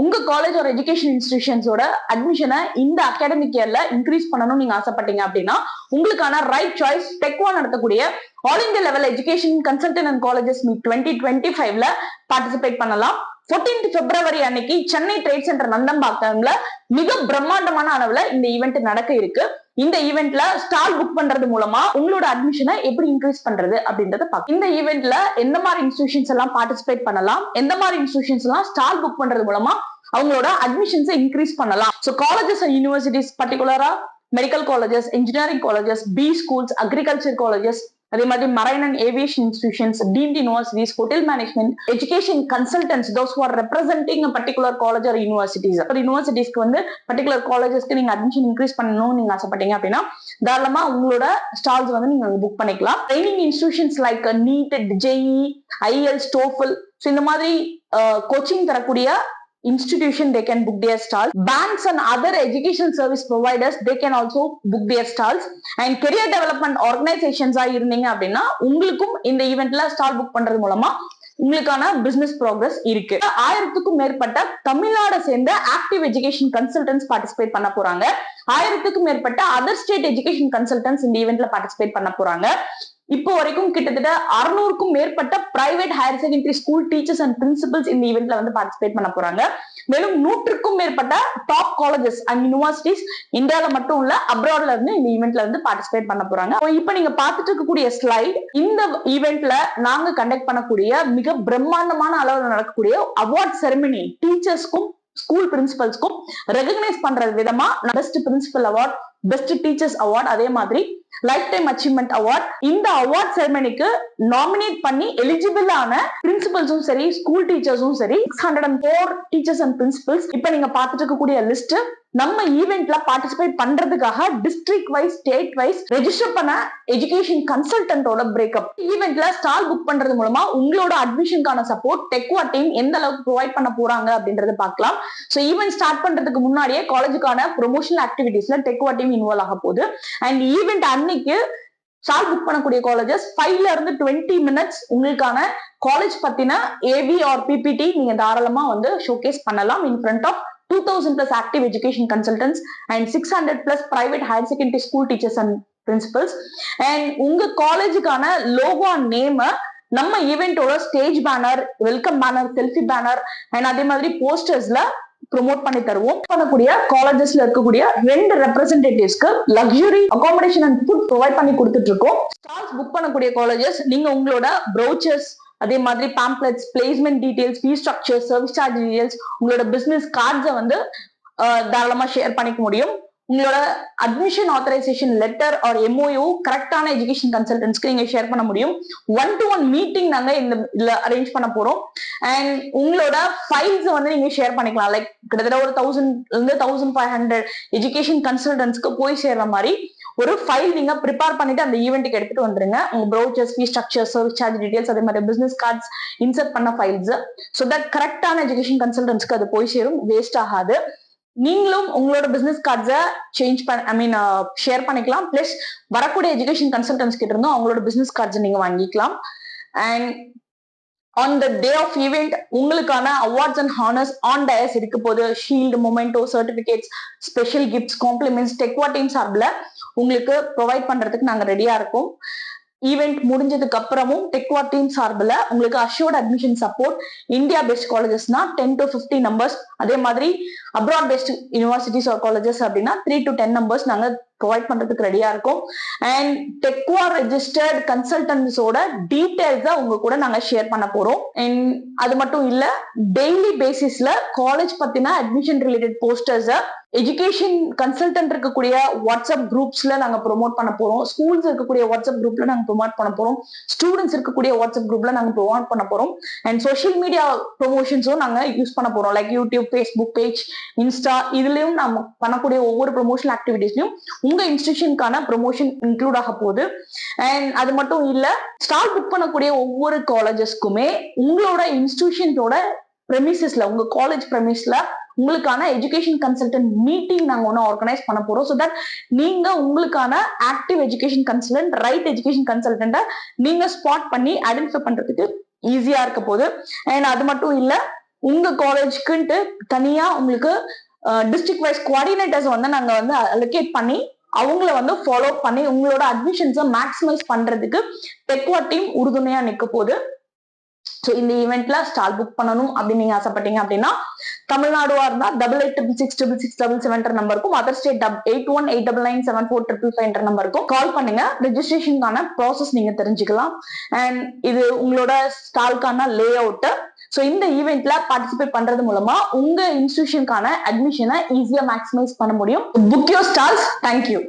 உங்க காலேஜ் ஒரு எஜுகேஷன் இன்ஸ்டிடியூஷன்ஸோட அட்மிஷனை இந்த அகாடமிக் இயர்ல இன்க்ரீஸ் பண்ணணும் நீங்க ஆசைப்பட்டீங்க அப்படின்னா உங்களுக்கான ரைட் சாய்ஸ் டெக்வா நடத்தக்கூடிய all India level education consultant and colleges meet 2025ல பார்ட்டிசிபேட் பண்ணலாம். 14th February அன்னைக்கு சென்னை ட்ரேட் சென்டர் நந்தம்பாக்கம்ல மிக பிரம்மாண்டமான அளவுல இந்த ஈவெண்ட் நடக்க இருக்கு. இந்த ஈவெண்ட்ல ஸ்டால் புக் பண்றது மூலமா உங்களோட அட்மிஷனை எப்படி இன்க்ரீஸ் பண்றது அப்படின்றத பார்க்கலாம். இந்த ஈவெண்ட்ல எந்த மாதிரி இன்ஸ்டிடியூஷன்ஸ் எல்லாம் பார்ட்டிசிபேட் பண்ணலாம், எந்த மாதிரி இன்ஸ்டிடியூஷன்ஸ் எல்லாம் ஸ்டால் புக் பண்றது மூலமா அவங்களோட அட்மிஷன்ஸை இன்க்ரீஸ் பண்ணலாம். ஸோ காலேஜஸ் அண்ட் யூனிவர்சிட்டிஸ் பர்டிகுலரா medical colleges, engineering colleges, B schools, agriculture colleges, அதே மாதிரி marine and aviation institutions, deemed universities, hotel management, education consultants, those who are representing a particular college or universities. யூனிவர்சிட்டிஸ்க்கு வந்து particular காலேஜஸ்க்கு நீங்க admission increase பண்ணணும்னு நீங்க ஆசைப்பட்டீங்க அப்படின்னா தாராளமா உங்களோட ஸ்டால்ஸ் வந்து நீங்க புக் பண்ணிக்கலாம். Training institutions like NEET, JEE, IELTS, TOEFL, இந்த மாதிரி கோச்சிங் தரக்கூடிய institution they can book their stalls. Banks and other educational service providers they can also book their stalls. And career development organizations இருந்தீங்க அப்படின்னா உங்களுக்கும் இந்த ஈவெண்ட்ல stall book பண்றது மூலமா உங்களுக்கான பிசினஸ் ப்ராக்ரஸ் இருக்கு. 1000க்கும் மேற்பட்ட தமிழ்நாடு சேர்ந்த ஆக்டிவ் எஜுகேஷன் கன்சல்டன்ட்ஸ் பார்ட்டிசிபேட் பண்ண போறாங்க. 1000க்கும் மேற்பட்ட அதர் ஸ்டேட் எஜுகேஷன் கன்சல்டன்ட்ஸ் இந்த ஈவெண்ட்ல பார்ட்டிசிபேட் பண்ண போறாங்க. இப்போ வரைக்கும் கிட்டத்தட்ட 600க்கும் மேற்பட்ட private higher secondary school teachers and principles இந்த ஈவெண்ட்ல வந்து பார்ட்டிசிபேட் பண்ண போறாங்க. மேலும் 100க்கும் மேற்பட்ட டாப் காலேஜஸ் அண்ட் யூனிவர்சிட்டிஸ் இந்தியாவில மட்டும் இல்ல அப்ராட்ல இருந்து இந்த ஈவெண்ட்ல வந்து பார்ட்டிசிபேட் பண்ண போறாங்க. இப்போ நீங்க பார்த்துட்டு இருக்கக்கூடிய ஸ்லைட் இந்த ஈவெண்ட்ல நாங்க கண்டக்ட் பண்ணக்கூடிய மிக பிரம்மாண்டமான அளவில் நடக்கக்கூடிய அவார்ட் செரமனி டீச்சர்ஸ்க்கும் ஸ்கூல் பிரின்சிபல்ஸ்க்கும் ரெகக்னைஸ் பண்ற விதமா best principal award, best teachers award, அதே மாதிரி லைஃப் டைம் அச்சீவ்மெண்ட் அவார்ட், இந்த அவார்ட் செரமனிக்கு நாமினேட் பண்ணி எலிஜிபிள் ஆன பிரின்சிபல்ஸும் சரி ஸ்கூல் டீச்சர்ஸும் சரி 604 டீச்சர்ஸ் அண்ட் பிரின்சிபல்ஸ் இப்ப நீங்க பார்த்துட்டு இருக்கக்கூடிய லிஸ்ட் நம்ம ஈவெண்ட்ல பார்ட்டிசிபேட் பண்றதுக்காக district wise, state wise register பண்ண எஜுகேஷன் கன்சல்டன்டோட பிரேக்கப். ஈவெண்ட்ல ஸ்டால் புக் பண்றது மூலமா உங்களோட அட்மிஷனுக்கான சப்போர்ட் டெக்வா டீம் எந்த அளவுக்கு ப்ரொவைட் பண்ண போறாங்க அப்படின்றத பார்க்கலாம். ஸோ ஈவெண்ட் ஸ்டார்ட் பண்றதுக்கு முன்னாடியே காலேஜுக்கான ப்ரொமோஷனல் ஆக்டிவிட்டீஸ்ல டெக்வா டீம் இன்வால்வ் ஆக போகுது. அண்ட் ஈவெண்ட் அன்னைக்கு ஸ்டால் புக் பண்ணக்கூடிய காலேஜஸ் 5ல இருந்து 20 minutes உங்களுக்கான காலேஜ் பத்தின ஏவி ஆர் பிபிடி நீங்க தாராளமா வந்து ஷோகேஸ் பண்ணலாம் in front of 2000 plus active education consultants and 600 plus private higher secondary school teachers and principals. And உங்க காலேஜுக்கான லோகோ நேம் நம்ம ஈவெண்டோட stage banner, welcome banner, selfie banner and அதே மாதிரி போஸ்டர்ஸ்ல ப்ரொமோட் பண்ணி தருவோம். பண்ணக்கூடிய காலேஜஸ்ல இருக்கக்கூடிய 2 ரெப்ரசன்டேட்டிவ்ஸ்க்கு luxury accommodation and food provide பண்ணி கொடுத்துட்டு இருக்கோம். ஸ்டால்ஸ் புக் பண்ணக்கூடிய காலேஜஸ் நீங்க உங்களோட ப்ரோச்சர்ஸ், அதே மாதிரி pamphlets, placement details, fee structure, service charge details, உங்களோட பிசினஸ் கார்ட்ஸை வந்து தாராளமா ஷேர் பண்ணிக்க முடியும். உங்களோட admission authorisation letter or MOU கரெக்டான எஜுகேஷன் கன்சல்டன்ட்ஸ்க்கு நீங்க ஷேர் பண்ண முடியும். 1-to-1 மீட்டிங் நாங்க இதுல அரேஞ்ச் பண்ண போறோம். அண்ட் உங்களோட ஃபைல்ஸ் வந்து நீங்க ஷேர் பண்ணிக்கலாம். லைக் கிட்டத்தட்ட ஒரு 1000 இருந்து 1500 எஜுகேஷன் கன்சல்டன்ட்ஸ்க்கு போய் சேர்ற மாதிரி ஒரு ஃபைல் நீங்க ப்ரிப்பேர் பண்ணிட்டு அந்த ஈவெண்ட்டுக்கு எடுத்துட்டு வந்துருங்க. உங்க brochures, fee structure, service charge details, அதே மாதிரி பிசினஸ் கார்ட்ஸ் இன்சர்ட் பண்ண ஃபைல்ஸ், ஸோ தட் கரெக்டான எஜுகேஷன் கன்சல்டன்ட்ஸ்க்கு அது போய் சேரும், வேஸ்ட் ஆகாது. நீங்களும் உங்களோட பிசினஸ் கார்ட்ஸை ஷேர் பண்ணிக்கலாம். பிளஸ் வரக்கூடிய எஜுகேஷன் கன்சல்டன்ட்ஸ் கிட்ட இருந்தும் அவங்களோட பிசினஸ் கார்ட்ஸை நீங்க வாங்கிக்கலாம். And on the day of event உங்களுக்கான awards and honors on dais இருக்க போது. Shield, memento, certificates, special gifts, compliments டெக்வா டீம் சார்பில் உங்களுக்கு ப்ரொவைட் பண்றதுக்கு நாங்க ரெடியா இருக்கோம். ஈவெண்ட் முடிஞ்சதுக்கு அப்புறமும் டெக்வா டீம் சார்பில் உங்களுக்கு assured admission support. India best காலேஜஸ்னா 10 to 50 numbers, அதே மாதிரி abroad best universities or colleges அப்படின்னா 3 to 10 numbers நாங்க ப்ரொவைட் பண்றதுக்கு ரெடியா இருக்கும். அண்ட் டெக்வா ரெஜிஸ்டர்ட் கன்சல்டன்ட்ஸோட டீடைல்ஸை உங்க கூட நாங்க ஷேர் பண்ண போறோம். அண்ட் அது மட்டும் இல்ல, டெய்லி பேசிஸ்ல காலேஜ் பத்தின அட்மிஷன் ரிலேட்டட் போஸ்டர்ஸை எஜுகேஷன் கன்சல்டன்ட் இருக்கக்கூடிய வாட்ஸ்அப் குரூப்ஸ்ல நாங்க ப்ரொமோட் பண்ண போறோம். ஸ்கூல்ஸ் இருக்கக்கூடிய வாட்ஸ்அப் குரூப்ல நாங்க ப்ரொமோட் பண்ண போறோம். ஸ்டூடெண்ட்ஸ் இருக்கக்கூடிய வாட்ஸ்அப் குரூப்ல நாங்க ப்ரொமோட் பண்ண போறோம். அண்ட் சோஷியல் மீடியா ப்ரொமோஷன்ஸும் நாங்க யூஸ் பண்ண போறோம். Like YouTube, Facebook page, Insta, இதுலயும் நம்ம பண்ணக்கூடிய ஒவ்வொரு ப்ரொமோஷனல் ஆக்டிவிட்டிஸ்லயும் உங்க இன்ஸ்டிடியூஷனுக்கான ப்ரொமோஷன் இன்க்ளூட் ஆக போகுது. அண்ட் அது மட்டும் இல்ல, ஸ்டால் புக் பண்ணக்கூடிய ஒவ்வொரு காலேஜஸ்க்குமே உங்களோட இன்ஸ்டிடியூஷனோட பிரமிசஸ்ல, உங்க காலேஜ் பிரமிஸ்ல உங்களுக்கான எஜுகேஷன் கன்சல்டன்ட் மீட்டிங் நாங்க ஒன்று ஆர்கனைஸ் பண்ண போறோம். ஸோ தட் நீங்க உங்களுக்கான active education consultant, right education கன்சல்டன்ட்டை நீங்க ஸ்பாட் பண்ணி ஐடென்டிஃபை பண்றதுக்கு ஈஸியா இருக்க போகுது. அண்ட் அது மட்டும் இல்ல, உங்க காலேஜ்க்குன்ட்டு தனியா உங்களுக்கு டிஸ்ட்ரிக்ட் வைஸ் கோஆர்டினேட்டர்ஸ் வந்து நாங்க வந்து அலோகேட் பண்ணி அவங்கள வந்து ஃபாலோ பண்ணி உங்களோட அட்மிஷன்ஸை மேக்ஸிமைஸ் பண்றதுக்கு டெக்வா டீம் உறுதுணையா நிக்க போகுது. ஸோ இந்த ஈவெண்ட்ல ஸ்டால் புக் பண்ணணும் அப்படின்னு நீங்க ஆசைப்பட்டீங்க அப்படின்னா தமிழ்நாடுவா இருந்தா 88666667 நம்பருக்கும், அதர் ஸ்டேட் 8189974555 நம்பருக்கும் கால் பண்ணுங்க. ரெஜிஸ்ட்ரேஷனுக்கான ப்ராசஸ் நீங்க தெரிஞ்சுக்கலாம். அண்ட் இது உங்களோட ஸ்டால்கான லே அவுட். ஸோ இந்த ஈவெண்ட்ல பார்ட்டிசிபேட் பண்றது மூலமா உங்க இன்ஸ்டிடியூஷனுக்கான அட்மிஷனை ஈஸியா மேக்ஸிமைஸ் பண்ண முடியும். Book your stalls. தேங்க்யூ.